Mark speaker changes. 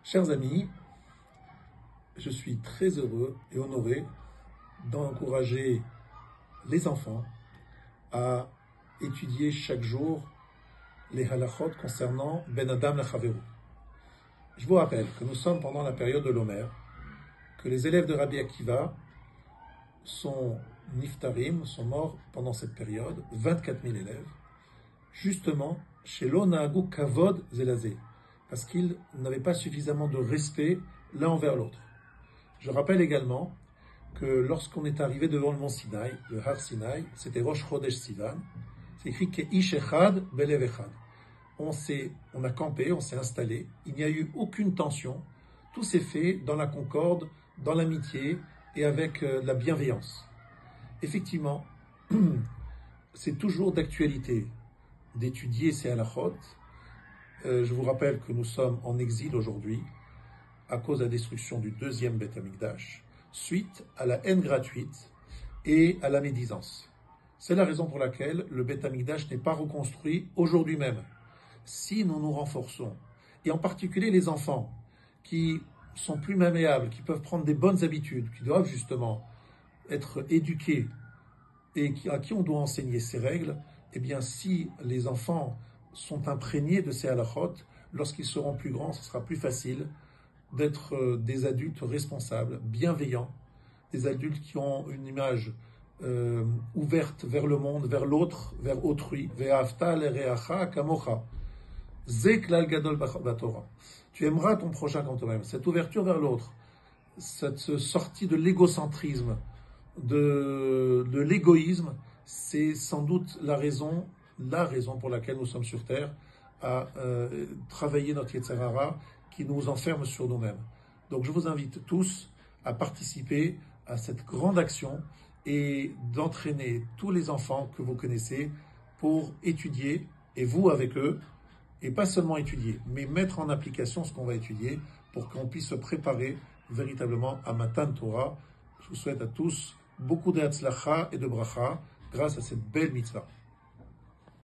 Speaker 1: Chers amis, je suis très heureux et honoré d'encourager les enfants à étudier chaque jour les halachot concernant Ben Adam Lechaveru. Je vous rappelle que nous sommes pendant la période de l'Omer, que les élèves de Rabbi Akiva sont niftarim, sont morts pendant cette période, 24 000 élèves, justement chez l'Onahagu Kavod Zelazé, parce qu'ils n'avaient pas suffisamment de respect l'un envers l'autre. Je rappelle également que lorsqu'on est arrivé devant le mont Sinaï, le Har Sinaï, c'était Rosh Chodesh Sivan, c'est écrit que Ish Echad Belev Echad. On a campé, on s'est installé, il n'y a eu aucune tension, tout s'est fait dans la concorde, dans l'amitié et avec la bienveillance. Effectivement, c'est toujours d'actualité d'étudier ces halachot. Je vous rappelle que nous sommes en exil aujourd'hui à cause de la destruction du deuxième Beth Amikdash, suite à la haine gratuite et à la médisance. C'est la raison pour laquelle le Beth Amikdash n'est pas reconstruit aujourd'hui même. Si nous nous renforçons, et en particulier les enfants qui sont plus malléables, qui peuvent prendre des bonnes habitudes, qui doivent justement être éduqués et à qui on doit enseigner ces règles, eh bien si les enfants sont imprégnés de ces halachot, lorsqu'ils seront plus grands, ce sera plus facile d'être des adultes responsables, bienveillants, des adultes qui ont une image ouverte vers le monde, vers l'autre, vers autrui. Ve'afta l'ereacha kamocha. Ze klal gadol batorah. Tu aimeras ton prochain comme toi-même. Cette ouverture vers l'autre, cette sortie de l'égocentrisme, de l'égoïsme, c'est sans doute la raison pour laquelle nous sommes sur Terre, à travailler notre Yetzer Hara qui nous enferme sur nous-mêmes. Donc je vous invite tous à participer à cette grande action et d'entraîner tous les enfants que vous connaissez pour étudier, et vous avec eux, et pas seulement étudier, mais mettre en application ce qu'on va étudier pour qu'on puisse se préparer véritablement à Matan Torah. Je vous souhaite à tous beaucoup de Hatzlacha et de Bracha grâce à cette belle mitzvah.